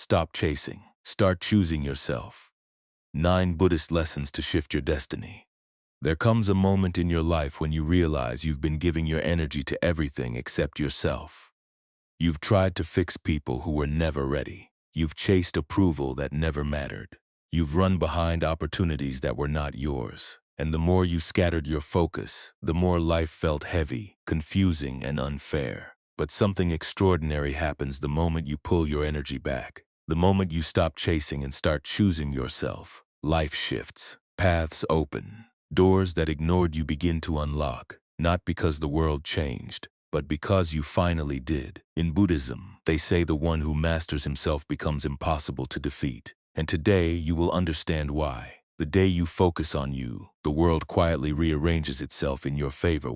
Stop chasing. Start choosing yourself. 9 Buddhist lessons to shift your destiny. There comes a moment in your life when you realize you've been giving your energy to everything except yourself. You've tried to fix people who were never ready. You've chased approval that never mattered. You've run behind opportunities that were not yours. And the more you scattered your focus, the more life felt heavy, confusing, and unfair. But something extraordinary happens the moment you pull your energy back. The moment you stop chasing and start choosing yourself. Life shifts. Paths open. Doors that ignored you begin to unlock. Not because the world changed, but because you finally did. In Buddhism, they say the one who masters himself becomes impossible to defeat. And today you will understand why. The day you focus on you, the world quietly rearranges itself in your favor.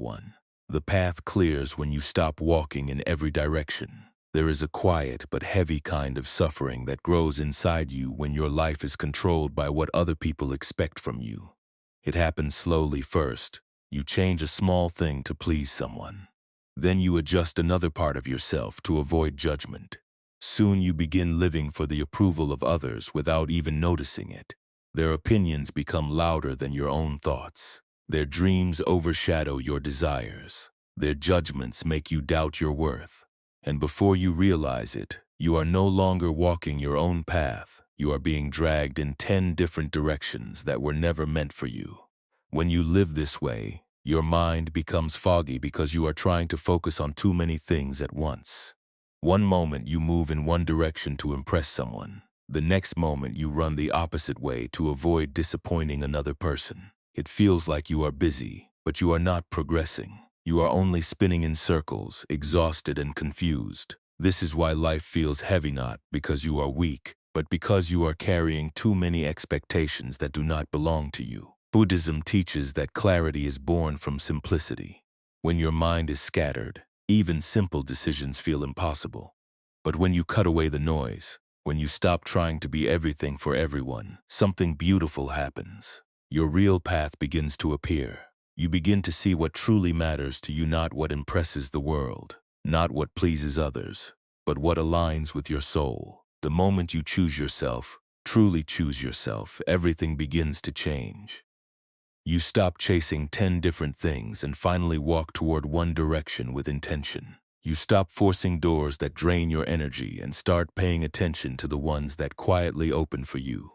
The path clears when you stop walking in every direction. There is a quiet but heavy kind of suffering that grows inside you when your life is controlled by what other people expect from you. It happens slowly first. You change a small thing to please someone. Then you adjust another part of yourself to avoid judgment. Soon you begin living for the approval of others without even noticing it. Their opinions become louder than your own thoughts. Their dreams overshadow your desires. Their judgments make you doubt your worth. And before you realize it, you are no longer walking your own path. You are being dragged in 10 different directions that were never meant for you. When you live this way, your mind becomes foggy because you are trying to focus on too many things at once. One moment you move in one direction to impress someone. The next moment you run the opposite way to avoid disappointing another person. It feels like you are busy, but you are not progressing. You are only spinning in circles, exhausted and confused. This is why life feels heavy, not because you are weak, but because you are carrying too many expectations that do not belong to you. Buddhism teaches that clarity is born from simplicity. When your mind is scattered, even simple decisions feel impossible. But when you cut away the noise, when you stop trying to be everything for everyone, something beautiful happens. Your real path begins to appear. You begin to see what truly matters to you, not what impresses the world, not what pleases others, but what aligns with your soul. The moment you choose yourself, truly choose yourself, everything begins to change. You stop chasing 10 different things and finally walk toward one direction with intention. You stop forcing doors that drain your energy and start paying attention to the ones that quietly open for you.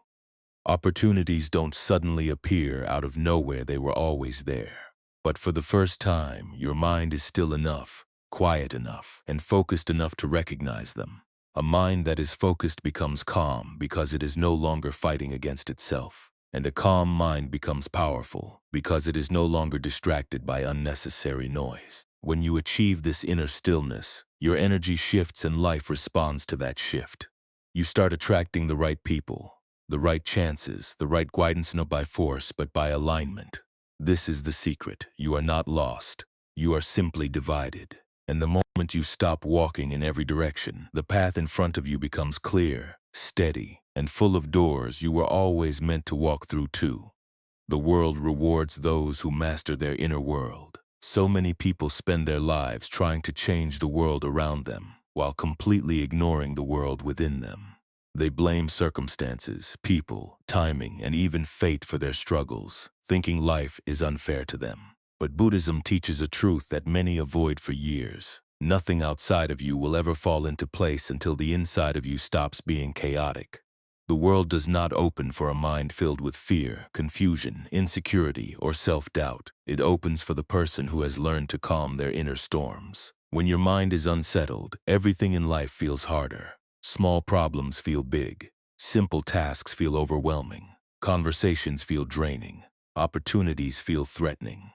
Opportunities don't suddenly appear out of nowhere, they were always there. But for the first time, your mind is still enough, quiet enough, and focused enough to recognize them. A mind that is focused becomes calm because it is no longer fighting against itself. And a calm mind becomes powerful because it is no longer distracted by unnecessary noise. When you achieve this inner stillness, your energy shifts and life responds to that shift. You start attracting the right people, the right chances, the right guidance, not by force but by alignment. This is the secret. You are not lost. You are simply divided. And the moment you stop walking in every direction, the path in front of you becomes clear, steady, and full of doors you were always meant to walk through too. The world rewards those who master their inner world. So many people spend their lives trying to change the world around them, while completely ignoring the world within them. They blame circumstances, people, timing, and even fate for their struggles, thinking life is unfair to them. But Buddhism teaches a truth that many avoid for years. Nothing outside of you will ever fall into place until the inside of you stops being chaotic. The world does not open for a mind filled with fear, confusion, insecurity, or self-doubt. It opens for the person who has learned to calm their inner storms. When your mind is unsettled, everything in life feels harder. Small problems feel big. Simple tasks feel overwhelming. Conversations feel draining. Opportunities feel threatening.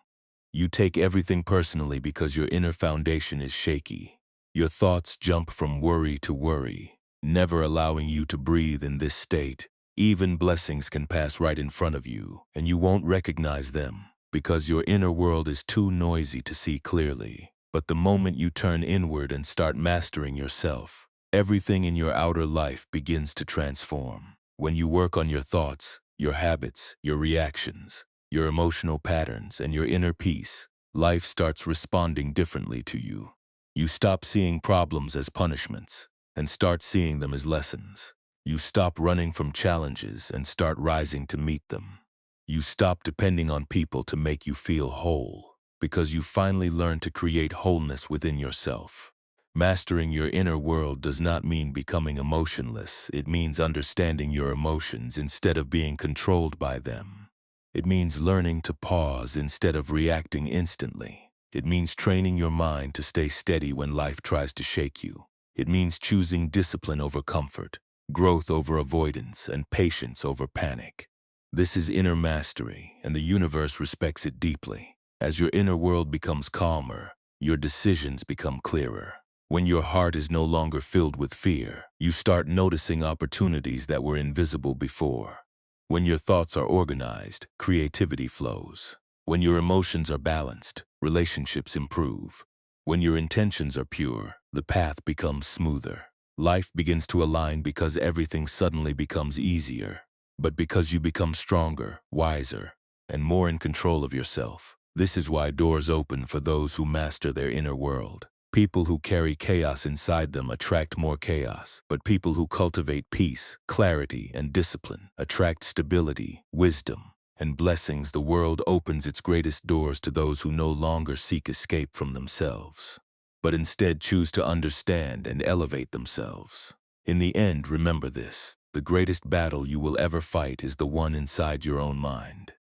You take everything personally because your inner foundation is shaky. Your thoughts jump from worry to worry, never allowing you to breathe. In this state, even blessings can pass right in front of you, and you won't recognize them because your inner world is too noisy to see clearly. But the moment you turn inward and start mastering yourself, everything in your outer life begins to transform. When you work on your thoughts, your habits, your reactions, your emotional patterns, and your inner peace, life starts responding differently to you. You stop seeing problems as punishments and start seeing them as lessons. You stop running from challenges and start rising to meet them. You stop depending on people to make you feel whole, because you finally learn to create wholeness within yourself. Mastering your inner world does not mean becoming emotionless. It means understanding your emotions instead of being controlled by them. It means learning to pause instead of reacting instantly. It means training your mind to stay steady when life tries to shake you. It means choosing discipline over comfort, growth over avoidance, and patience over panic. This is inner mastery, and the universe respects it deeply. As your inner world becomes calmer, your decisions become clearer. When your heart is no longer filled with fear, you start noticing opportunities that were invisible before. When your thoughts are organized, creativity flows. When your emotions are balanced, relationships improve. When your intentions are pure, the path becomes smoother. Life begins to align because everything suddenly becomes easier. But because you become stronger, wiser, and more in control of yourself. This is why doors open for those who master their inner world. People who carry chaos inside them attract more chaos, but people who cultivate peace, clarity, and discipline attract stability, wisdom, and blessings. The world opens its greatest doors to those who no longer seek escape from themselves, but instead choose to understand and elevate themselves. In the end, remember this: the greatest battle you will ever fight is the one inside your own mind.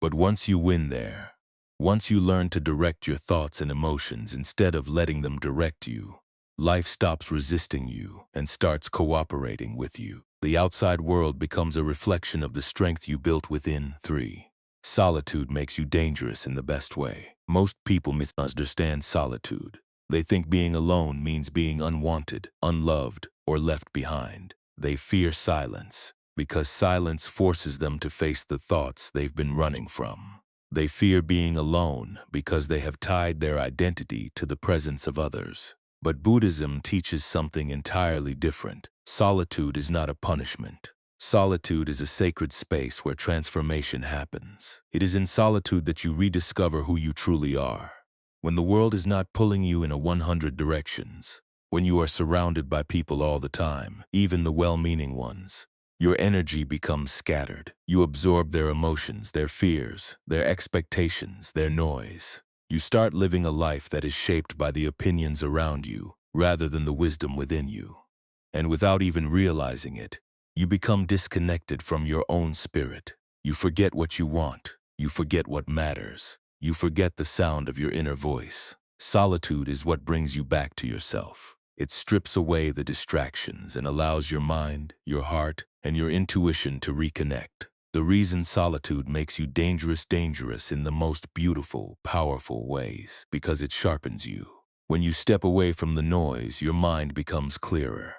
But once you win there, once you learn to direct your thoughts and emotions instead of letting them direct you, life stops resisting you and starts cooperating with you. The outside world becomes a reflection of the strength you built within. 3. Solitude makes you dangerous in the best way. Most people misunderstand solitude. They think being alone means being unwanted, unloved, or left behind. They fear silence because silence forces them to face the thoughts they've been running from. They fear being alone because they have tied their identity to the presence of others. But Buddhism teaches something entirely different. Solitude is not a punishment. Solitude is a sacred space where transformation happens. It is in solitude that you rediscover who you truly are. When the world is not pulling you in 100 directions, when you are surrounded by people all the time, even the well-meaning ones, your energy becomes scattered. You absorb their emotions, their fears, their expectations, their noise. You start living a life that is shaped by the opinions around you rather than the wisdom within you. And without even realizing it, you become disconnected from your own spirit. You forget what you want. You forget what matters. You forget the sound of your inner voice. Solitude is what brings you back to yourself. It strips away the distractions and allows your mind, your heart, and your intuition to reconnect. The reason solitude makes you dangerous in the most beautiful, powerful ways, because it sharpens you. When you step away from the noise, your mind becomes clearer.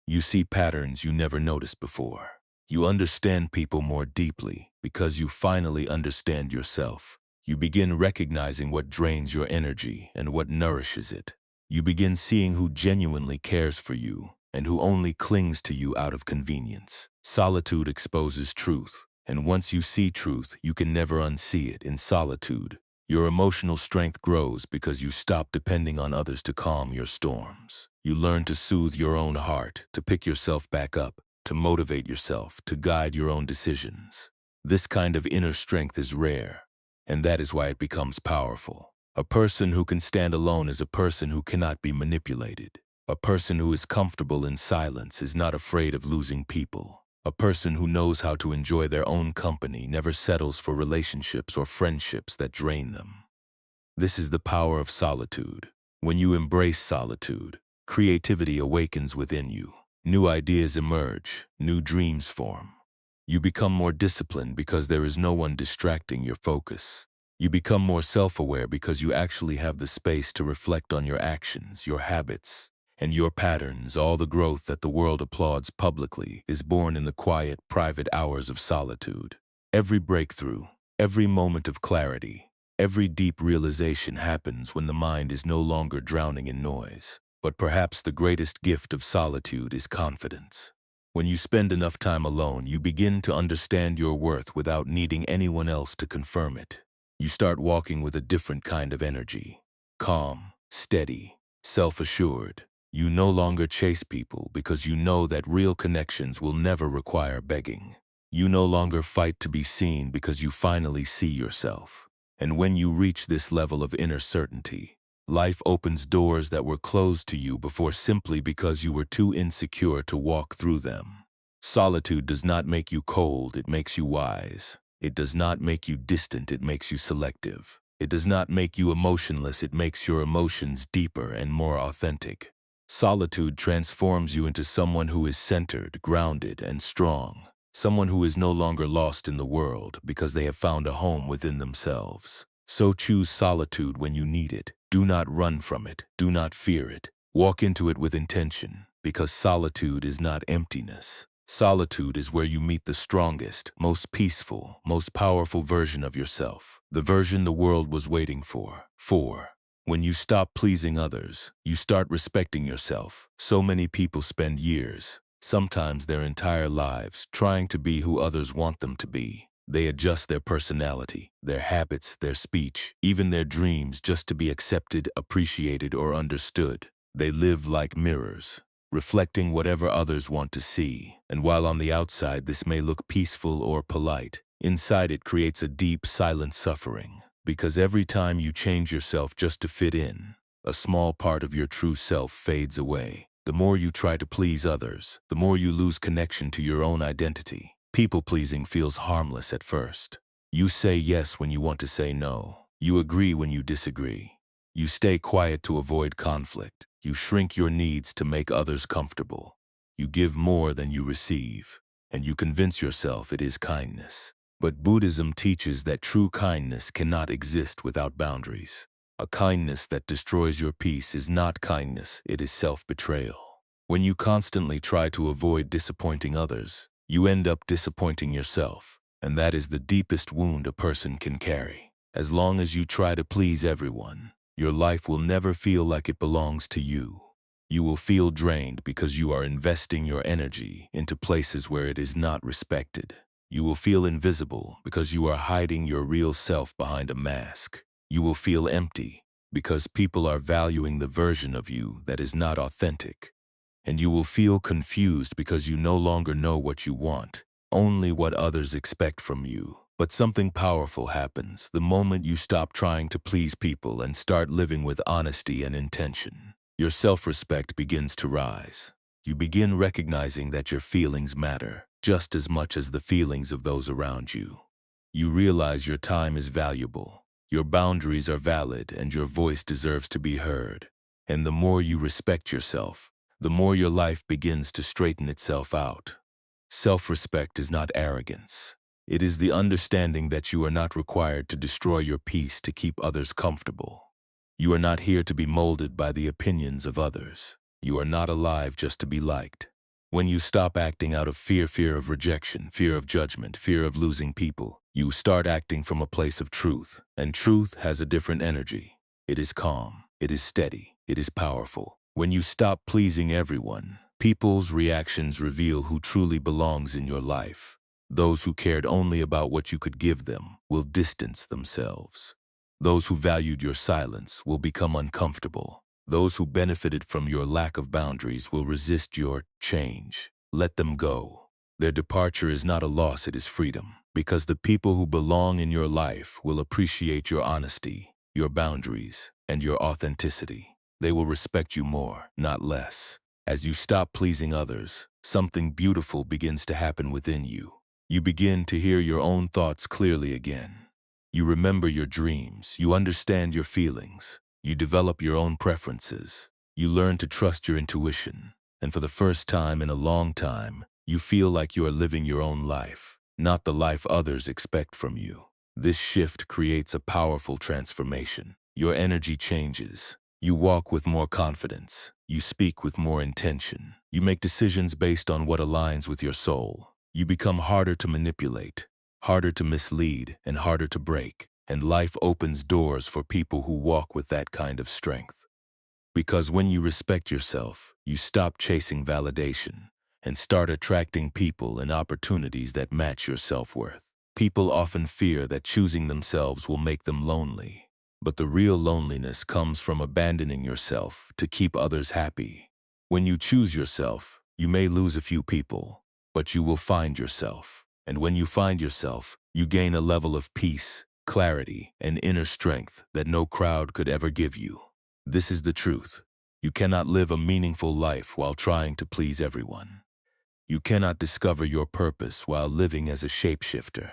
You see patterns you never noticed before. You understand people more deeply because you finally understand yourself. You begin recognizing what drains your energy and what nourishes it. You begin seeing who genuinely cares for you and who only clings to you out of convenience. Solitude exposes truth, and once you see truth, you can never unsee it. In solitude, your emotional strength grows because you stop depending on others to calm your storms. You learn to soothe your own heart, to pick yourself back up, to motivate yourself, to guide your own decisions. This kind of inner strength is rare, and that is why it becomes powerful. A person who can stand alone is a person who cannot be manipulated. A person who is comfortable in silence is not afraid of losing people. A person who knows how to enjoy their own company never settles for relationships or friendships that drain them. This is the power of solitude. When you embrace solitude, creativity awakens within you. New ideas emerge, new dreams form. You become more disciplined because there is no one distracting your focus. You become more self-aware because you actually have the space to reflect on your actions, your habits, and your patterns. All the growth that the world applauds publicly is born in the quiet, private hours of solitude. Every breakthrough, every moment of clarity, every deep realization happens when the mind is no longer drowning in noise. But perhaps the greatest gift of solitude is confidence. When you spend enough time alone, you begin to understand your worth without needing anyone else to confirm it. You start walking with a different kind of energy. Calm, steady, self-assured. You no longer chase people because you know that real connections will never require begging. You no longer fight to be seen because you finally see yourself. And when you reach this level of inner certainty, life opens doors that were closed to you before simply because you were too insecure to walk through them. Solitude does not make you cold, it makes you wise. It does not make you distant, it makes you selective. It does not make you emotionless, it makes your emotions deeper and more authentic. Solitude transforms you into someone who is centered, grounded, and strong. Someone who is no longer lost in the world because they have found a home within themselves. So choose solitude when you need it. Do not run from it. Do not fear it. Walk into it with intention, because solitude is not emptiness. Solitude is where you meet the strongest, most peaceful, most powerful version of yourself. The version the world was waiting for. 4. When you stop pleasing others, you start respecting yourself. So many people spend years, sometimes their entire lives, trying to be who others want them to be. They adjust their personality, their habits, their speech, even their dreams just to be accepted, appreciated, or understood. They live like mirrors, reflecting whatever others want to see. And while on the outside this may look peaceful or polite, inside it creates a deep, silent suffering. Because every time you change yourself just to fit in, a small part of your true self fades away. The more you try to please others, the more you lose connection to your own identity. People-pleasing feels harmless at first. You say yes when you want to say no. You agree when you disagree. You stay quiet to avoid conflict. You shrink your needs to make others comfortable. You give more than you receive, and you convince yourself it is kindness. But Buddhism teaches that true kindness cannot exist without boundaries. A kindness that destroys your peace is not kindness, it is self-betrayal. When you constantly try to avoid disappointing others, you end up disappointing yourself, and that is the deepest wound a person can carry. As long as you try to please everyone, your life will never feel like it belongs to you. You will feel drained because you are investing your energy into places where it is not respected. You will feel invisible because you are hiding your real self behind a mask. You will feel empty because people are valuing the version of you that is not authentic. And you will feel confused because you no longer know what you want, only what others expect from you. But something powerful happens the moment you stop trying to please people and start living with honesty and intention. Your self-respect begins to rise. You begin recognizing that your feelings matter just as much as the feelings of those around you. You realize your time is valuable, your boundaries are valid, and your voice deserves to be heard. And the more you respect yourself, the more your life begins to straighten itself out. Self-respect is not arrogance. It is the understanding that you are not required to destroy your peace to keep others comfortable. You are not here to be molded by the opinions of others. You are not alive just to be liked. When you stop acting out of fear of rejection, fear of judgment, fear of losing people, you start acting from a place of truth. And truth has a different energy. It is calm, it is steady, it is powerful. When you stop pleasing everyone, people's reactions reveal who truly belongs in your life. Those who cared only about what you could give them will distance themselves. Those who valued your silence will become uncomfortable. Those who benefited from your lack of boundaries will resist your change. Let them go. Their departure is not a loss, it is freedom. Because the people who belong in your life will appreciate your honesty, your boundaries, and your authenticity. They will respect you more, not less. As you stop pleasing others, something beautiful begins to happen within you. You begin to hear your own thoughts clearly again. You remember your dreams, you understand your feelings, you develop your own preferences, you learn to trust your intuition, and for the first time in a long time, you feel like you are living your own life, not the life others expect from you. This shift creates a powerful transformation. Your energy changes. You walk with more confidence. You speak with more intention. You make decisions based on what aligns with your soul. You become harder to manipulate, harder to mislead, and harder to break. And life opens doors for people who walk with that kind of strength. Because when you respect yourself, you stop chasing validation and start attracting people and opportunities that match your self-worth. People often fear that choosing themselves will make them lonely. But the real loneliness comes from abandoning yourself to keep others happy. When you choose yourself, you may lose a few people, but you will find yourself. And when you find yourself, you gain a level of peace, clarity, and inner strength that no crowd could ever give you. This is the truth. You cannot live a meaningful life while trying to please everyone. You cannot discover your purpose while living as a shapeshifter.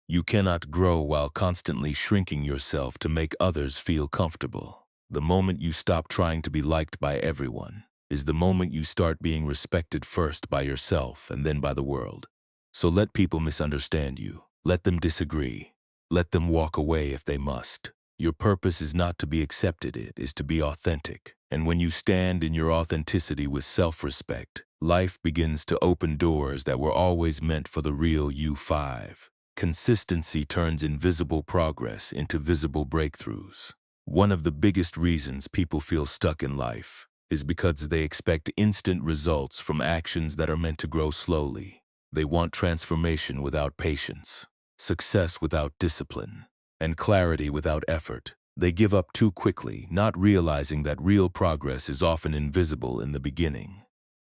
You cannot grow while constantly shrinking yourself to make others feel comfortable. The moment you stop trying to be liked by everyone is the moment you start being respected first by yourself and then by the world. So let people misunderstand you. Let them disagree. Let them walk away if they must. Your purpose is not to be accepted, it is to be authentic. And when you stand in your authenticity with self-respect, life begins to open doors that were always meant for the real you. 5. Consistency turns invisible progress into visible breakthroughs. One of the biggest reasons people feel stuck in life is because they expect instant results from actions that are meant to grow slowly. They want transformation without patience, success without discipline, and clarity without effort. They give up too quickly, not realizing that real progress is often invisible in the beginning.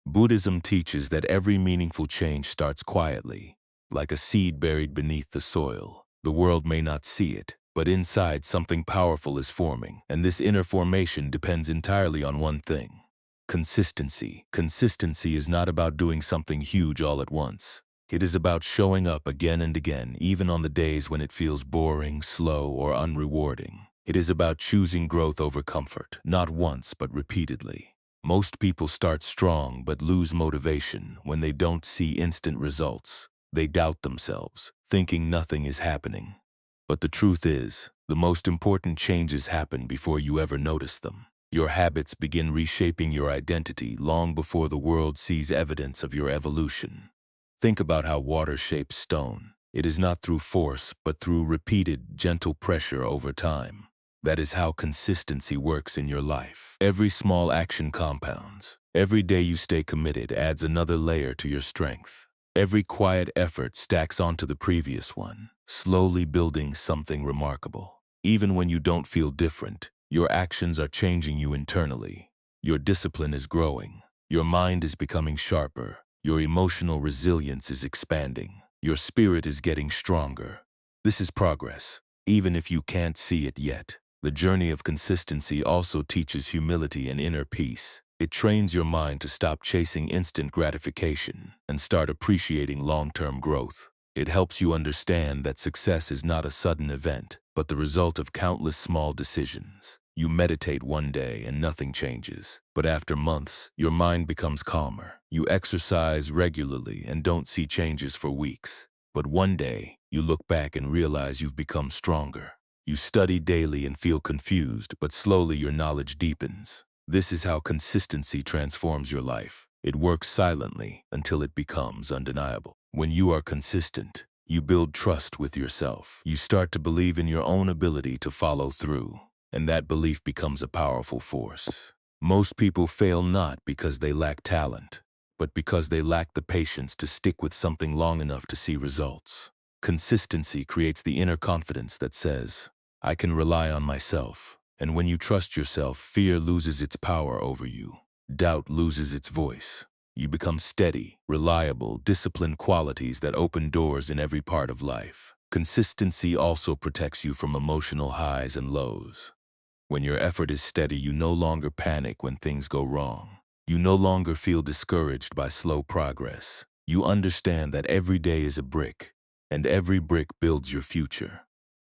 Buddhism teaches that every meaningful change starts quietly, like a seed buried beneath the soil. The world may not see it, but inside something powerful is forming, and this inner formation depends entirely on one thing: consistency. Consistency is not about doing something huge all at once. It is about showing up again and again, even on the days when it feels boring, slow, or unrewarding. It is about choosing growth over comfort, not once but repeatedly. Most people start strong but lose motivation when they don't see instant results. They doubt themselves, thinking nothing is happening. But the truth is, the most important changes happen before you ever notice them. Your habits begin reshaping your identity long before the world sees evidence of your evolution. Think about how water shapes stone. It is not through force, but through repeated, gentle pressure over time. That is how consistency works in your life. Every small action compounds. Every day you stay committed adds another layer to your strength. Every quiet effort stacks onto the previous one, slowly building something remarkable. Even when you don't feel different, your actions are changing you internally. Your discipline is growing. Your mind is becoming sharper. Your emotional resilience is expanding. Your spirit is getting stronger. This is progress, even if you can't see it yet. The journey of consistency also teaches humility and inner peace. It trains your mind to stop chasing instant gratification and start appreciating long-term growth. It helps you understand that success is not a sudden event, but the result of countless small decisions. You meditate one day and nothing changes, but after months, your mind becomes calmer. You exercise regularly and don't see changes for weeks, but one day, you look back and realize you've become stronger. You study daily and feel confused, but slowly your knowledge deepens. This is how consistency transforms your life. It works silently until it becomes undeniable. When you are consistent, you build trust with yourself. You start to believe in your own ability to follow through, and that belief becomes a powerful force. Most people fail not because they lack talent, but because they lack the patience to stick with something long enough to see results. Consistency creates the inner confidence that says, I can rely on myself. And when you trust yourself, fear loses its power over you. Doubt loses its voice. You become steady, reliable, disciplined qualities that open doors in every part of life. Consistency also protects you from emotional highs and lows. When your effort is steady, you no longer panic when things go wrong. You no longer feel discouraged by slow progress. You understand that every day is a brick, and every brick builds your future.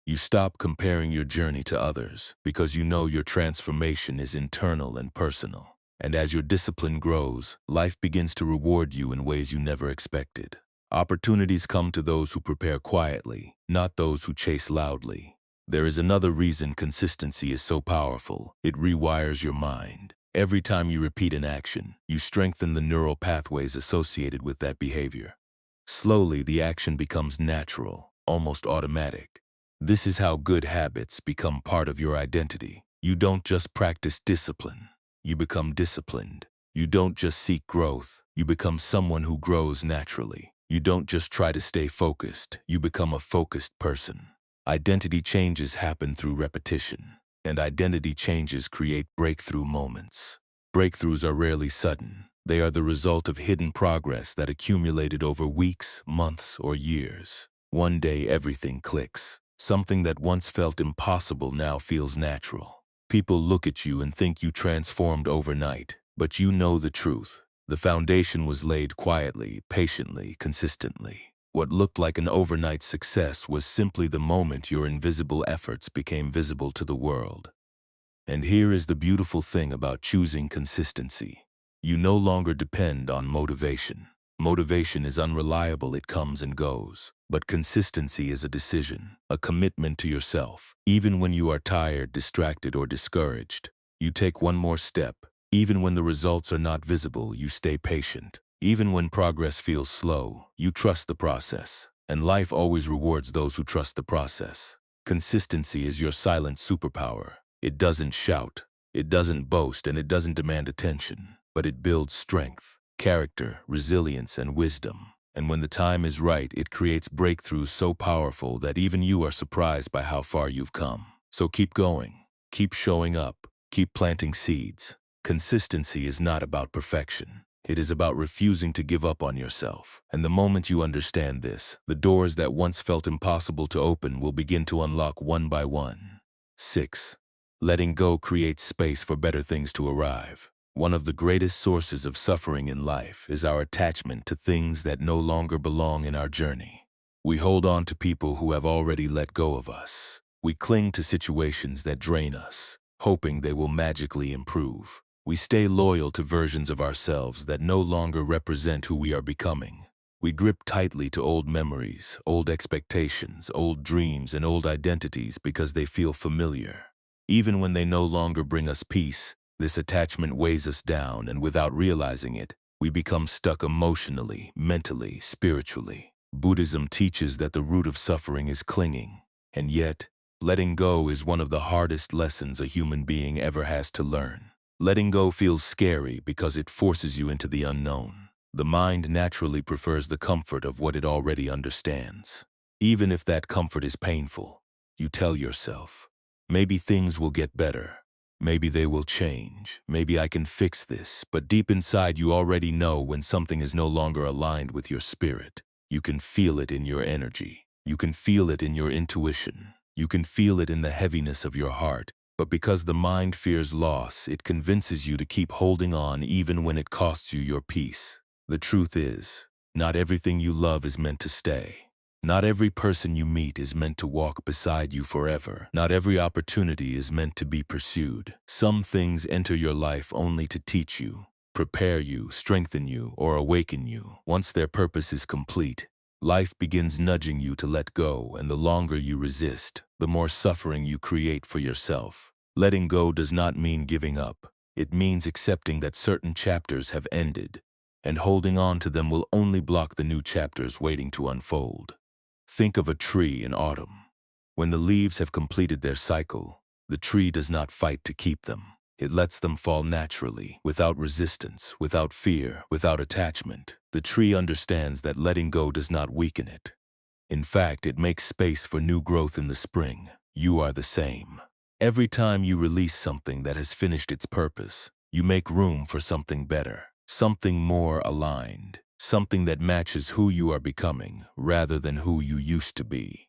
You stop comparing your journey to others because you know your transformation is internal and personal. And as your discipline grows, life begins to reward you in ways you never expected. Opportunities come to those who prepare quietly, not those who chase loudly. There is another reason consistency is so powerful. It rewires your mind. Every time you repeat an action, you strengthen the neural pathways associated with that behavior. Slowly, the action becomes natural, almost automatic. This is how good habits become part of your identity. You don't just practice discipline, you become disciplined. You don't just seek growth, you become someone who grows naturally. You don't just try to stay focused, you become a focused person. Identity changes happen through repetition, and identity changes create breakthrough moments. Breakthroughs are rarely sudden. They are the result of hidden progress that accumulated over weeks, months, or years. One day everything clicks. Something that once felt impossible now feels natural. People look at you and think you transformed overnight, but you know the truth. The foundation was laid quietly, patiently, consistently. What looked like an overnight success was simply the moment your invisible efforts became visible to the world. And here is the beautiful thing about choosing consistency. You no longer depend on motivation. Motivation is unreliable, it comes and goes. But consistency is a decision, a commitment to yourself. Even when you are tired, distracted, or discouraged, you take one more step. Even when the results are not visible, you stay patient. Even when progress feels slow, you trust the process. And life always rewards those who trust the process. Consistency is your silent superpower. It doesn't shout, it doesn't boast, and it doesn't demand attention. But it builds strength, character, resilience, and wisdom. And when the time is right, it creates breakthroughs so powerful that even you are surprised by how far you've come. So keep going, keep showing up, keep planting seeds. Consistency is not about perfection. It is about refusing to give up on yourself. And the moment you understand this, the doors that once felt impossible to open will begin to unlock one by one. 6. Letting go creates space for better things to arrive. One of the greatest sources of suffering in life is our attachment to things that no longer belong in our journey. We hold on to people who have already let go of us. We cling to situations that drain us, hoping they will magically improve. We stay loyal to versions of ourselves that no longer represent who we are becoming. We grip tightly to old memories, old expectations, old dreams, and old identities because they feel familiar. Even when they no longer bring us peace, this attachment weighs us down, and without realizing it, we become stuck emotionally, mentally, spiritually. Buddhism teaches that the root of suffering is clinging, and yet, letting go is one of the hardest lessons a human being ever has to learn. Letting go feels scary because it forces you into the unknown. The mind naturally prefers the comfort of what it already understands. Even if that comfort is painful, you tell yourself, maybe things will get better. Maybe they will change. Maybe I can fix this. But deep inside, you already know when something is no longer aligned with your spirit. You can feel it in your energy. You can feel it in your intuition. You can feel it in the heaviness of your heart. But because the mind fears loss, it convinces you to keep holding on even when it costs you your peace. The truth is, not everything you love is meant to stay. Not every person you meet is meant to walk beside you forever. Not every opportunity is meant to be pursued. Some things enter your life only to teach you, prepare you, strengthen you, or awaken you. Once their purpose is complete, life begins nudging you to let go, and the longer you resist, the more suffering you create for yourself. Letting go does not mean giving up. It means accepting that certain chapters have ended, and holding on to them will only block the new chapters waiting to unfold. Think of a tree in autumn. When the leaves have completed their cycle, the tree does not fight to keep them. It lets them fall naturally, without resistance, without fear, without attachment. The tree understands that letting go does not weaken it. In fact, it makes space for new growth in the spring. You are the same. Every time you release something that has finished its purpose, you make room for something better, something more aligned. Something that matches who you are becoming rather than who you used to be.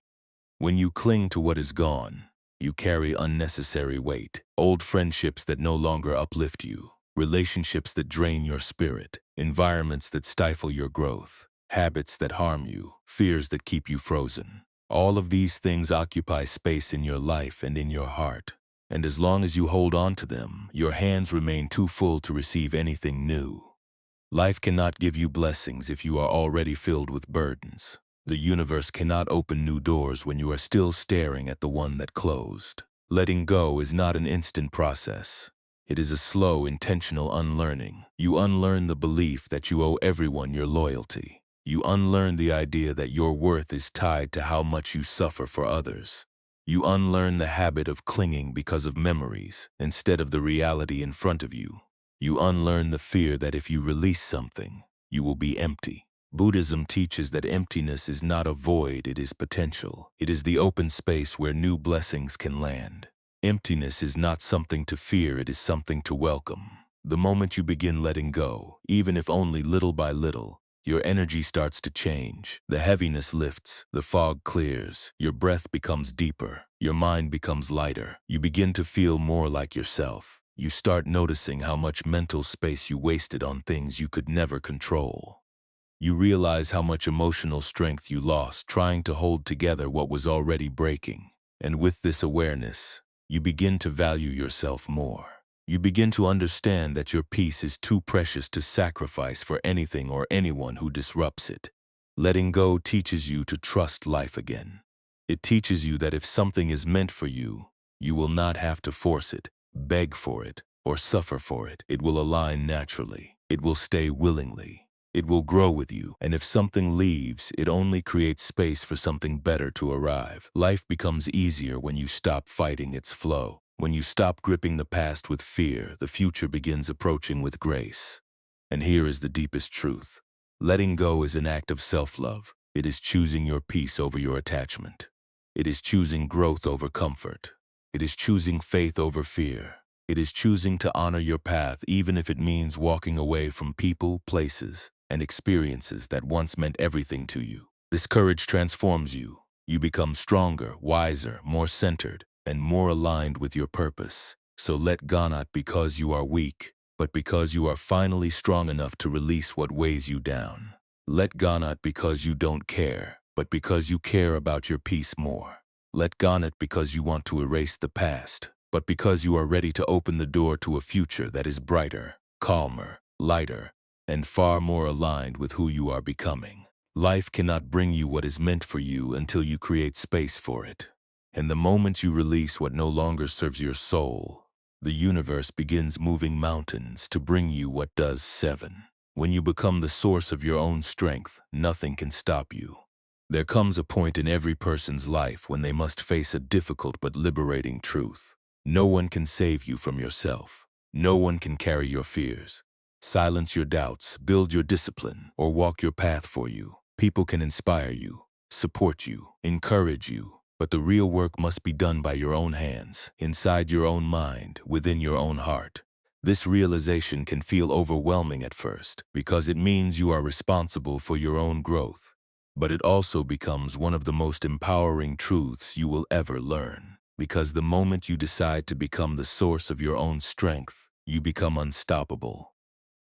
When you cling to what is gone, you carry unnecessary weight. Old friendships that no longer uplift you, relationships that drain your spirit, environments that stifle your growth, habits that harm you, fears that keep you frozen. All of these things occupy space in your life and in your heart. And as long as you hold on to them, your hands remain too full to receive anything new. Life cannot give you blessings if you are already filled with burdens. The universe cannot open new doors when you are still staring at the one that closed. Letting go is not an instant process. It is a slow, intentional unlearning. You unlearn the belief that you owe everyone your loyalty. You unlearn the idea that your worth is tied to how much you suffer for others. You unlearn the habit of clinging because of memories instead of the reality in front of you. You unlearn the fear that if you release something, you will be empty. Buddhism teaches that emptiness is not a void, it is potential. It is the open space where new blessings can land. Emptiness is not something to fear, it is something to welcome. The moment you begin letting go, even if only little by little, your energy starts to change. The heaviness lifts, the fog clears, your breath becomes deeper, your mind becomes lighter. You begin to feel more like yourself. You start noticing how much mental space you wasted on things you could never control. You realize how much emotional strength you lost trying to hold together what was already breaking. And with this awareness, you begin to value yourself more. You begin to understand that your peace is too precious to sacrifice for anything or anyone who disrupts it. Letting go teaches you to trust life again. It teaches you that if something is meant for you, you will not have to force it, beg for it, or suffer for it. It will align naturally. It will stay willingly. It will grow with you, and if something leaves, it only creates space for something better to arrive. Life becomes easier when you stop fighting its flow. When you stop gripping the past with fear, the future begins approaching with grace. And here is the deepest truth. Letting go is an act of self-love. It is choosing your peace over your attachment. It is choosing growth over comfort. It is choosing faith over fear. It is choosing to honor your path even if it means walking away from people, places, and experiences that once meant everything to you. This courage transforms you. You become stronger, wiser, more centered, and more aligned with your purpose. So let go not because you are weak, but because you are finally strong enough to release what weighs you down. Let go not because you don't care, but because you care about your peace more. Let go not because you want to erase the past, but because you are ready to open the door to a future that is brighter, calmer, lighter, and far more aligned with who you are becoming. Life cannot bring you what is meant for you until you create space for it. And the moment you release what no longer serves your soul, the universe begins moving mountains to bring you what does. 7. When you become the source of your own strength, nothing can stop you. There comes a point in every person's life when they must face a difficult but liberating truth. No one can save you from yourself. No one can carry your fears, silence your doubts, build your discipline, or walk your path for you. People can inspire you, support you, encourage you, but the real work must be done by your own hands, inside your own mind, within your own heart. This realization can feel overwhelming at first because it means you are responsible for your own growth. But it also becomes one of the most empowering truths you will ever learn. Because the moment you decide to become the source of your own strength, you become unstoppable.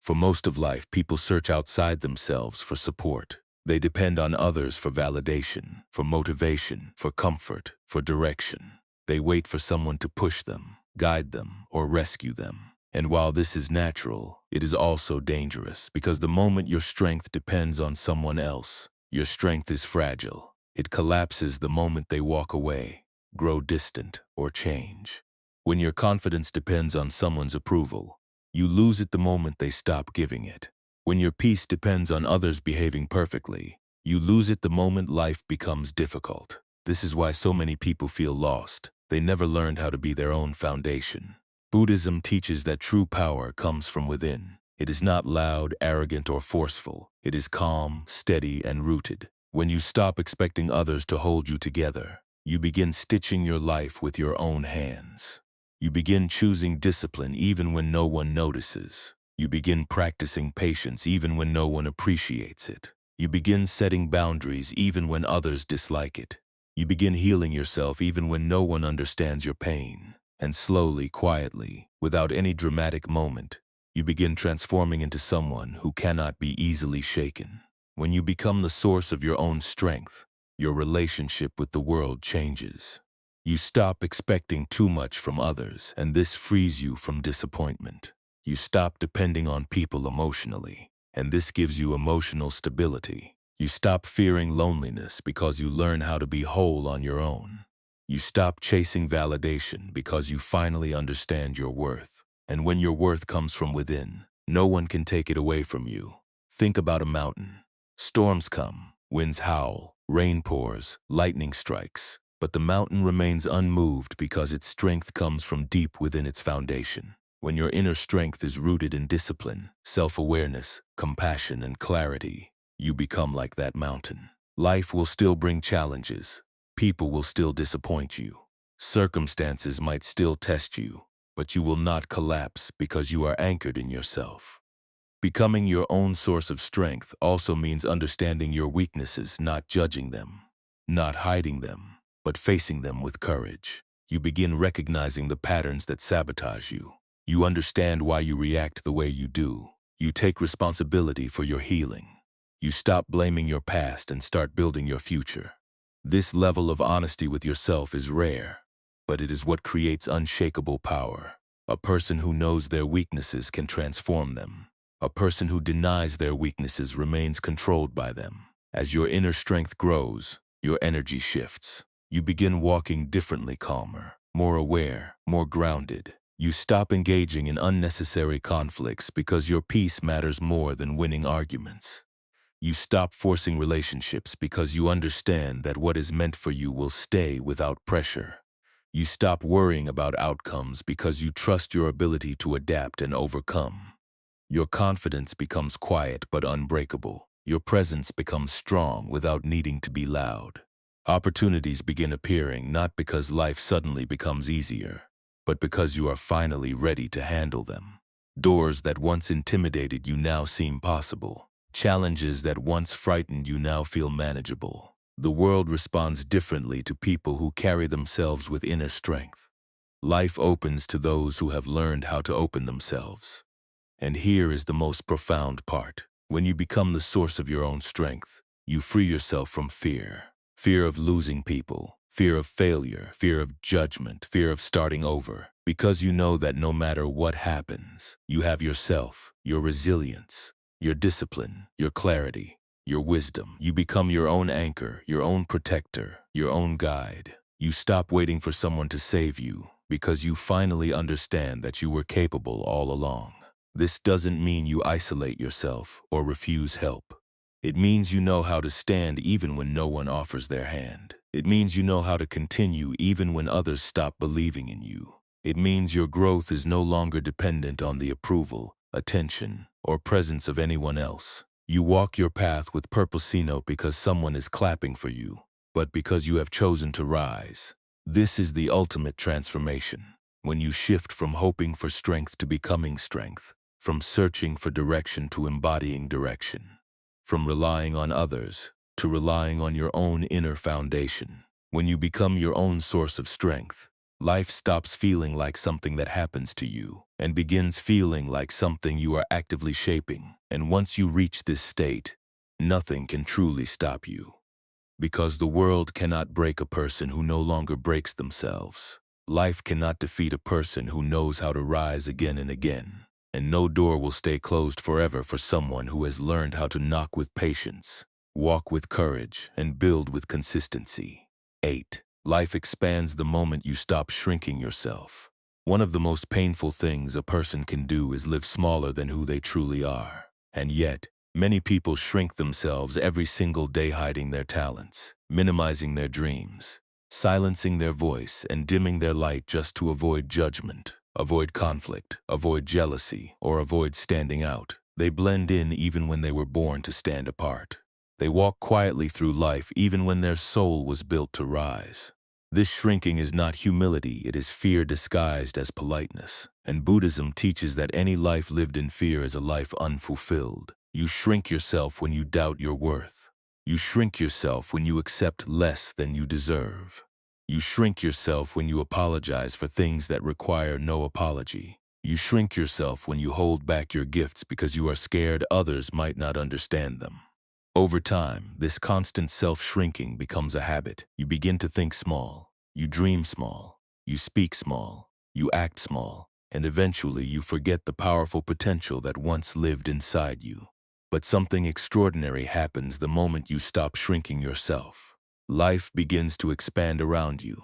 For most of life, people search outside themselves for support. They depend on others for validation, for motivation, for comfort, for direction. They wait for someone to push them, guide them, or rescue them. And while this is natural, it is also dangerous because the moment your strength depends on someone else, your strength is fragile. It collapses the moment they walk away, grow distant, or change. When your confidence depends on someone's approval, you lose it the moment they stop giving it. When your peace depends on others behaving perfectly, you lose it the moment life becomes difficult. This is why so many people feel lost. They never learned how to be their own foundation. Buddhism teaches that true power comes from within. It is not loud, arrogant, or forceful. It is calm, steady, and rooted. When you stop expecting others to hold you together, you begin stitching your life with your own hands. You begin choosing discipline even when no one notices. You begin practicing patience even when no one appreciates it. You begin setting boundaries even when others dislike it. You begin healing yourself even when no one understands your pain. And slowly, quietly, without any dramatic moment, you begin transforming into someone who cannot be easily shaken. When you become the source of your own strength, your relationship with the world changes. You stop expecting too much from others, and this frees you from disappointment. You stop depending on people emotionally, and this gives you emotional stability. You stop fearing loneliness because you learn how to be whole on your own. You stop chasing validation because you finally understand your worth. And when your worth comes from within, no one can take it away from you. Think about a mountain. Storms come, winds howl, rain pours, lightning strikes, but the mountain remains unmoved because its strength comes from deep within its foundation. When your inner strength is rooted in discipline, self-awareness, compassion, and clarity, you become like that mountain. Life will still bring challenges. People will still disappoint you. Circumstances might still test you. but you will not collapse because you are anchored in yourself. Becoming your own source of strength also means understanding your weaknesses, not judging them, not hiding them, but facing them with courage. You begin recognizing the patterns that sabotage you. You understand why you react the way you do. You take responsibility for your healing. You stop blaming your past and start building your future. This level of honesty with yourself is rare, but it is what creates unshakable power. A person who knows their weaknesses can transform them. A person who denies their weaknesses remains controlled by them. As your inner strength grows, your energy shifts. You begin walking differently, calmer, more aware, more grounded. You stop engaging in unnecessary conflicts because your peace matters more than winning arguments. You stop forcing relationships because you understand that what is meant for you will stay without pressure. You stop worrying about outcomes because you trust your ability to adapt and overcome. Your confidence becomes quiet but unbreakable. Your presence becomes strong without needing to be loud. Opportunities begin appearing not because life suddenly becomes easier, but because you are finally ready to handle them. Doors that once intimidated you now seem possible. Challenges that once frightened you now feel manageable. The world responds differently to people who carry themselves with inner strength. Life opens to those who have learned how to open themselves. And here is the most profound part. When you become the source of your own strength, you free yourself from fear. Fear of losing people, fear of failure, fear of judgment, fear of starting over. Because you know that no matter what happens, you have yourself, your resilience, your discipline, your clarity, your wisdom. You become your own anchor, your own protector, your own guide. You stop waiting for someone to save you because you finally understand that you were capable all along. This doesn't mean you isolate yourself or refuse help. It means you know how to stand even when no one offers their hand. It means you know how to continue even when others stop believing in you. It means your growth is no longer dependent on the approval, attention, or presence of anyone else. You walk your path with purpose not because someone is clapping for you, but because you have chosen to rise. This is the ultimate transformation, when you shift from hoping for strength to becoming strength. From searching for direction to embodying direction. From relying on others to relying on your own inner foundation. When you become your own source of strength, life stops feeling like something that happens to you and begins feeling like something you are actively shaping. And once you reach this state, nothing can truly stop you. Because the world cannot break a person who no longer breaks themselves. Life cannot defeat a person who knows how to rise again and again. And no door will stay closed forever for someone who has learned how to knock with patience, walk with courage, and build with consistency. 8. Life expands the moment you stop shrinking yourself. One of the most painful things a person can do is live smaller than who they truly are. And yet, many people shrink themselves every single day, hiding their talents, minimizing their dreams, silencing their voice, and dimming their light just to avoid judgment. Avoid conflict, avoid jealousy, or avoid standing out. They blend in even when they were born to stand apart. They walk quietly through life even when their soul was built to rise. This shrinking is not humility, it is fear disguised as politeness. And Buddhism teaches that any life lived in fear is a life unfulfilled. You shrink yourself when you doubt your worth. You shrink yourself when you accept less than you deserve. You shrink yourself when you apologize for things that require no apology. You shrink yourself when you hold back your gifts because you are scared others might not understand them. Over time, this constant self-shrinking becomes a habit. You begin to think small. You dream small. You speak small. You act small. And eventually you forget the powerful potential that once lived inside you. But something extraordinary happens the moment you stop shrinking yourself. Life begins to expand around you.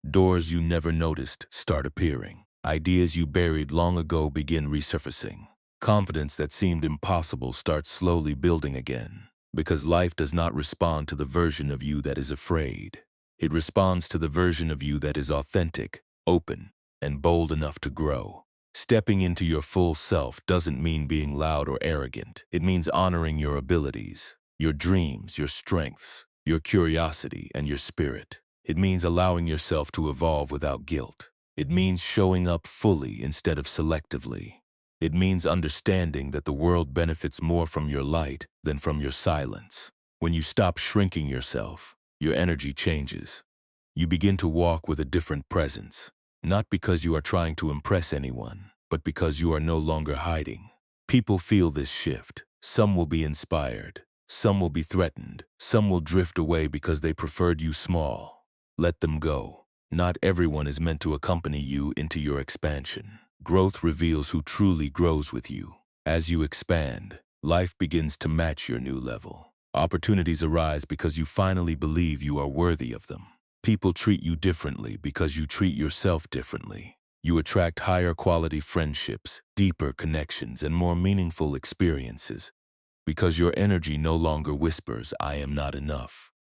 Doors you never noticed start appearing. Ideas you buried long ago begin resurfacing. Confidence that seemed impossible starts slowly building again. Because life does not respond to the version of you that is afraid. It responds to the version of you that is authentic, open, and bold enough to grow. Stepping into your full self doesn't mean being loud or arrogant. It means honoring your abilities, your dreams, your strengths, your curiosity, and your spirit. It means allowing yourself to evolve without guilt. It means showing up fully instead of selectively. It means understanding that the world benefits more from your light than from your silence. When you stop shrinking yourself, your energy changes. You begin to walk with a different presence, not because you are trying to impress anyone, but because you are no longer hiding. People feel this shift. Some will be inspired. Some will be threatened. Some will drift away because they preferred you small. Let them go. Not everyone is meant to accompany you into your expansion. Growth reveals who truly grows with you. As you expand, life begins to match your new level. Opportunities arise because you finally believe you are worthy of them. People treat you differently because you treat yourself differently. You attract higher quality friendships, deeper connections, and more meaningful experiences because your energy no longer whispers, "I am not enough."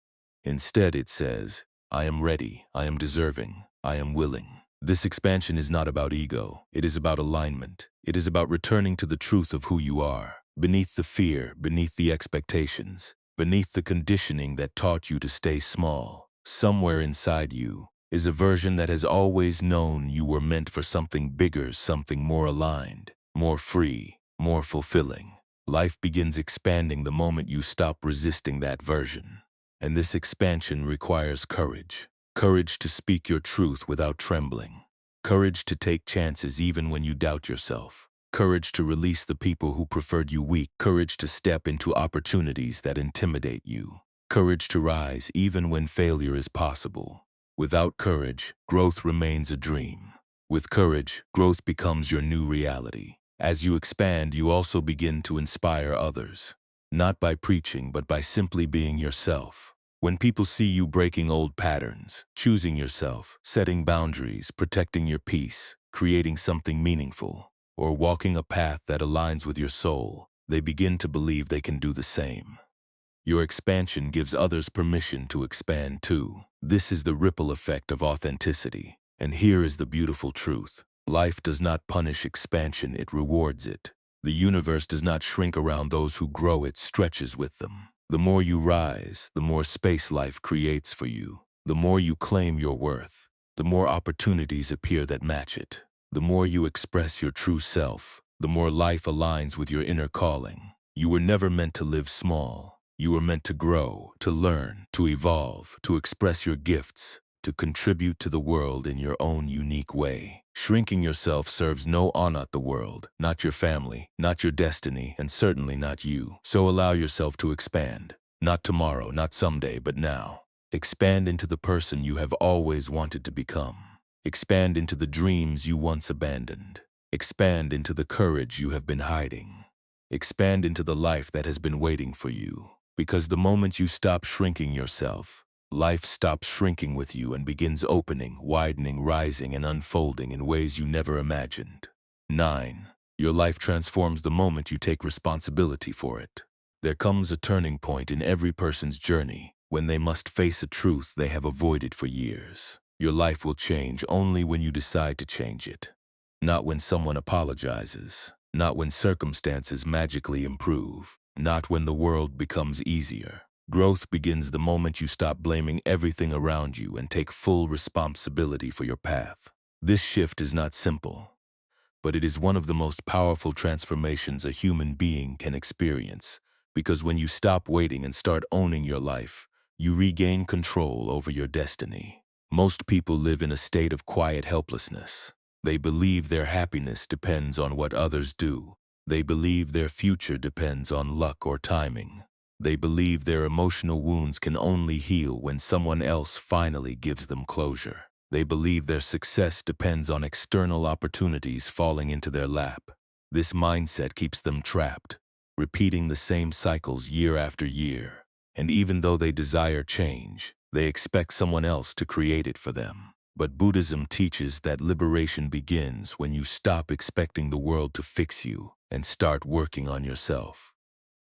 Instead, it says, "I am ready, I am deserving, I am willing." This expansion is not about ego. It is about alignment. It is about returning to the truth of who you are, beneath the fear, beneath the expectations, beneath the conditioning that taught you to stay small. Somewhere inside you is a version that has always known you were meant for something bigger, something more aligned, more free, more fulfilling. Life begins expanding the moment you stop resisting that version. And this expansion requires courage. Courage to speak your truth without trembling. Courage to take chances even when you doubt yourself. Courage to release the people who preferred you weak. Courage to step into opportunities that intimidate you. Courage to rise even when failure is possible. Without courage, growth remains a dream. With courage, growth becomes your new reality. As you expand, you also begin to inspire others. Not by preaching, but by simply being yourself. When people see you breaking old patterns, choosing yourself, setting boundaries, protecting your peace, creating something meaningful, or walking a path that aligns with your soul, they begin to believe they can do the same. Your expansion gives others permission to expand too. This is the ripple effect of authenticity. And here is the beautiful truth. Life does not punish expansion, it rewards it. The universe does not shrink around those who grow, it stretches with them. The more you rise, the more space life creates for you. The more you claim your worth, the more opportunities appear that match it. The more you express your true self, the more life aligns with your inner calling. You were never meant to live small. You were meant to grow, to learn, to evolve, to express your gifts, to contribute to the world in your own unique way. Shrinking yourself serves no honor the world, not your family, not your destiny, and certainly not you. So allow yourself to expand. Not tomorrow, not someday, but now. Expand into the person you have always wanted to become. Expand into the dreams you once abandoned. Expand into the courage you have been hiding. Expand into the life that has been waiting for you. Because the moment you stop shrinking yourself, life stops shrinking with you and begins opening, widening, rising, and unfolding in ways you never imagined. 9. Your life transforms the moment you take responsibility for it. There comes a turning point in every person's journey when they must face a truth they have avoided for years. Your life will change only when you decide to change it. Not when someone apologizes. Not when circumstances magically improve. Not when the world becomes easier. Growth begins the moment you stop blaming everything around you and take full responsibility for your path. This shift is not simple, but it is one of the most powerful transformations a human being can experience, because when you stop waiting and start owning your life, you regain control over your destiny. Most people live in a state of quiet helplessness. They believe their happiness depends on what others do. They believe their future depends on luck or timing. They believe their emotional wounds can only heal when someone else finally gives them closure. They believe their success depends on external opportunities falling into their lap. This mindset keeps them trapped, repeating the same cycles year after year. And even though they desire change, they expect someone else to create it for them. But Buddhism teaches that liberation begins when you stop expecting the world to fix you and start working on yourself.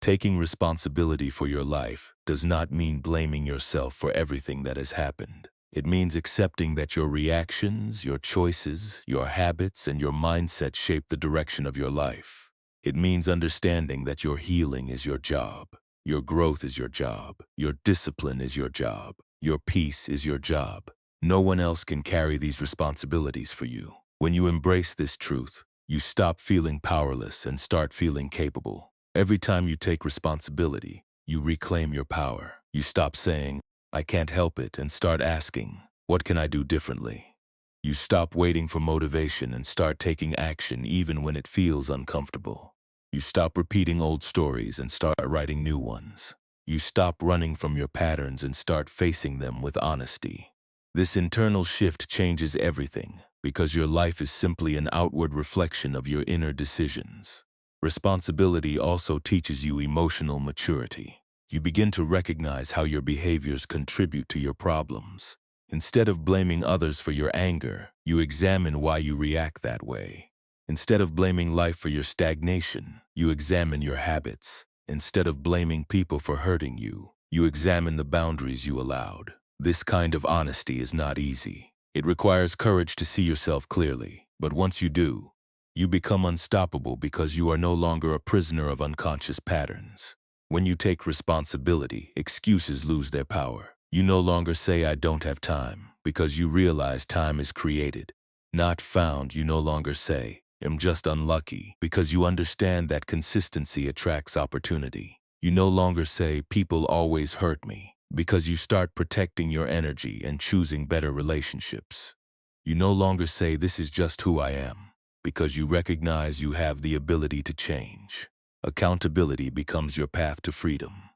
Taking responsibility for your life does not mean blaming yourself for everything that has happened. It means accepting that your reactions, your choices, your habits, and your mindset shape the direction of your life. It means understanding that your healing is your job, your growth is your job, your discipline is your job, your peace is your job. No one else can carry these responsibilities for you. When you embrace this truth, you stop feeling powerless and start feeling capable. Every time you take responsibility, you reclaim your power. You stop saying, "I can't help it," and start asking, "What can I do differently?" You stop waiting for motivation and start taking action even when it feels uncomfortable. You stop repeating old stories and start writing new ones. You stop running from your patterns and start facing them with honesty. This internal shift changes everything because your life is simply an outward reflection of your inner decisions. Responsibility also teaches you emotional maturity. You begin to recognize how your behaviors contribute to your problems. Instead of blaming others for your anger, you examine why you react that way. Instead of blaming life for your stagnation, you examine your habits. Instead of blaming people for hurting you, you examine the boundaries you allowed. This kind of honesty is not easy. It requires courage to see yourself clearly, but once you do, you become unstoppable because you are no longer a prisoner of unconscious patterns. When you take responsibility, excuses lose their power. You no longer say, "I don't have time," because you realize time is created, not found. You no longer say, "I'm just unlucky," because you understand that consistency attracts opportunity. You no longer say, "People always hurt me," because you start protecting your energy and choosing better relationships. You no longer say, "This is just who I am," because you recognize you have the ability to change. Accountability becomes your path to freedom.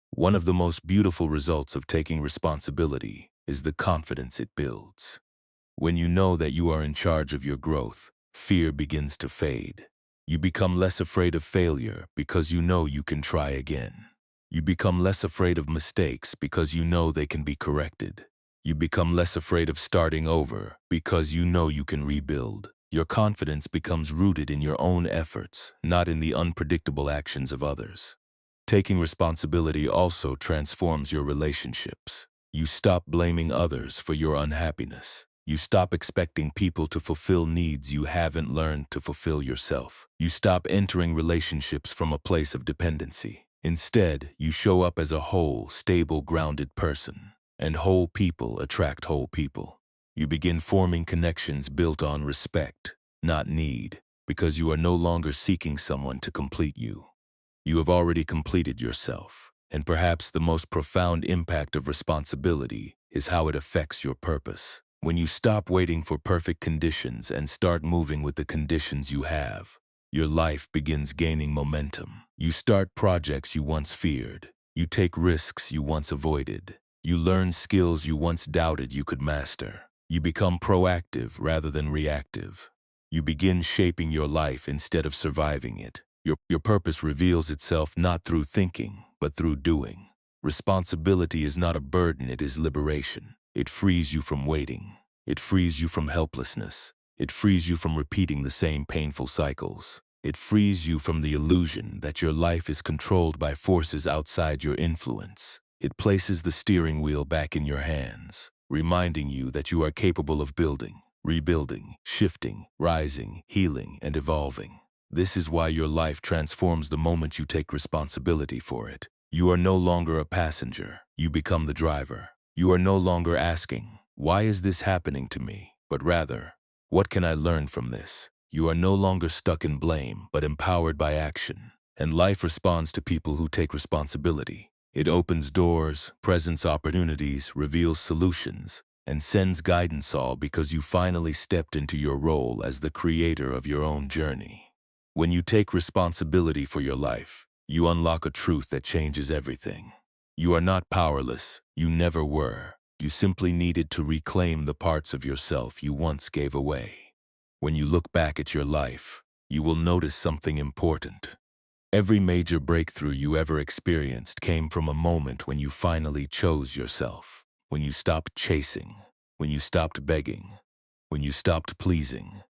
One of the most beautiful results of taking responsibility is the confidence it builds. When you know that you are in charge of your growth, fear begins to fade. You become less afraid of failure because you know you can try again. You become less afraid of mistakes because you know they can be corrected. You become less afraid of starting over because you know you can rebuild. Your confidence becomes rooted in your own efforts, not in the unpredictable actions of others. Taking responsibility also transforms your relationships. You stop blaming others for your unhappiness. You stop expecting people to fulfill needs you haven't learned to fulfill yourself. You stop entering relationships from a place of dependency. Instead, you show up as a whole, stable, grounded person. And whole people attract whole people. You begin forming connections built on respect, not need, because you are no longer seeking someone to complete you. You have already completed yourself, and perhaps the most profound impact of responsibility is how it affects your purpose. When you stop waiting for perfect conditions and start moving with the conditions you have, your life begins gaining momentum. You start projects you once feared. You take risks you once avoided. You learn skills you once doubted you could master. You become proactive rather than reactive. You begin shaping your life instead of surviving it. Your purpose reveals itself not through thinking, but through doing. Responsibility is not a burden, it is liberation. It frees you from waiting. It frees you from helplessness. It frees you from repeating the same painful cycles. It frees you from the illusion that your life is controlled by forces outside your influence. It places the steering wheel back in your hands, reminding you that you are capable of building, rebuilding, shifting, rising, healing, and evolving. This is why your life transforms the moment you take responsibility for it. You are no longer a passenger. You become the driver. You are no longer asking, "Why is this happening to me?" but rather, "What can I learn from this?" You are no longer stuck in blame, but empowered by action. And life responds to people who take responsibility. It opens doors, presents opportunities, reveals solutions, and sends guidance, all because you finally stepped into your role as the creator of your own journey. When you take responsibility for your life, you unlock a truth that changes everything. You are not powerless. You never were. You simply needed to reclaim the parts of yourself you once gave away. When you look back at your life, you will notice something important. Every major breakthrough you ever experienced came from a moment when you finally chose yourself, when you stopped chasing, when you stopped begging, when you stopped pleasing,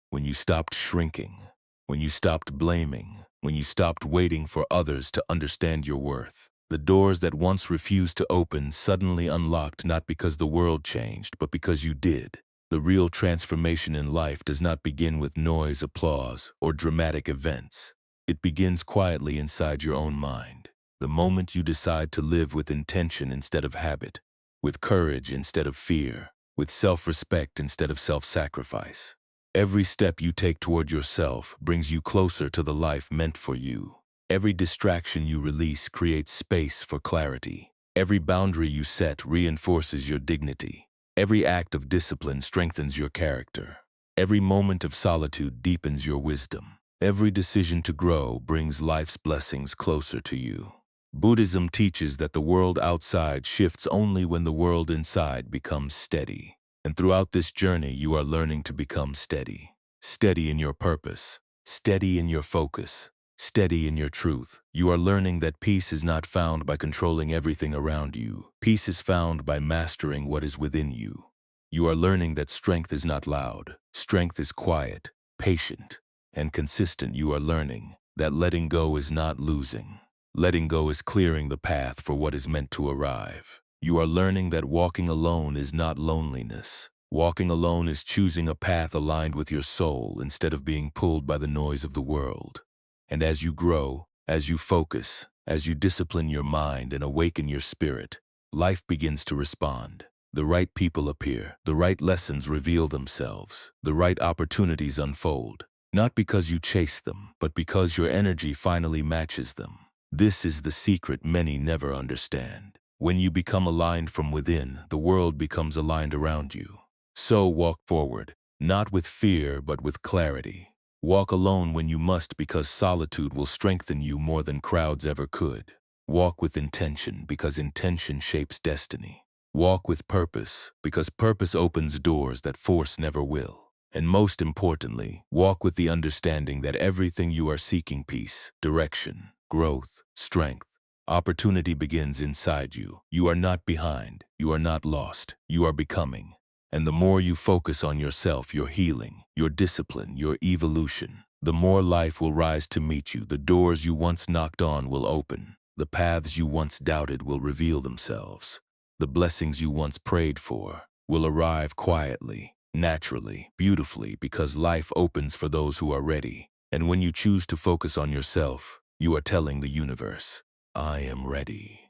when you stopped shrinking, when you stopped blaming, when you stopped waiting for others to understand your worth. The doors that once refused to open suddenly unlocked, not because the world changed, but because you did. The real transformation in life does not begin with noise, applause, or dramatic events. It begins quietly inside your own mind. The moment you decide to live with intention instead of habit, with courage instead of fear, with self-respect instead of self-sacrifice. Every step you take toward yourself brings you closer to the life meant for you. Every distraction you release creates space for clarity. Every boundary you set reinforces your dignity. Every act of discipline strengthens your character. Every moment of solitude deepens your wisdom. Every decision to grow brings life's blessings closer to you. Buddhism teaches that the world outside shifts only when the world inside becomes steady. And throughout this journey, you are learning to become steady. Steady in your purpose, steady in your focus, steady in your truth. You are learning that peace is not found by controlling everything around you. Peace is found by mastering what is within you. You are learning that strength is not loud. Strength is quiet, patient, and consistent. You are learning that letting go is not losing. Letting go is clearing the path for what is meant to arrive. You are learning that walking alone is not loneliness. Walking alone is choosing a path aligned with your soul instead of being pulled by the noise of the world. And as you grow, as you focus, as you discipline your mind and awaken your spirit, life begins to respond. The right people appear, the right lessons reveal themselves, the right opportunities unfold, not because you chase them, but because your energy finally matches them. This is the secret many never understand. When you become aligned from within, the world becomes aligned around you. So walk forward, not with fear, but with clarity. Walk alone when you must, because solitude will strengthen you more than crowds ever could. Walk with intention, because intention shapes destiny. Walk with purpose, because purpose opens doors that force never will. And most importantly, walk with the understanding that everything you are seeking, peace, direction, growth, strength, opportunity, begins inside you. You are not behind. You are not lost. You are becoming. And the more you focus on yourself, your healing, your discipline, your evolution, the more life will rise to meet you. The doors you once knocked on will open. The paths you once doubted will reveal themselves. The blessings you once prayed for will arrive quietly, naturally, beautifully, because life opens for those who are ready. And when you choose to focus on yourself, you are telling the universe, I am ready.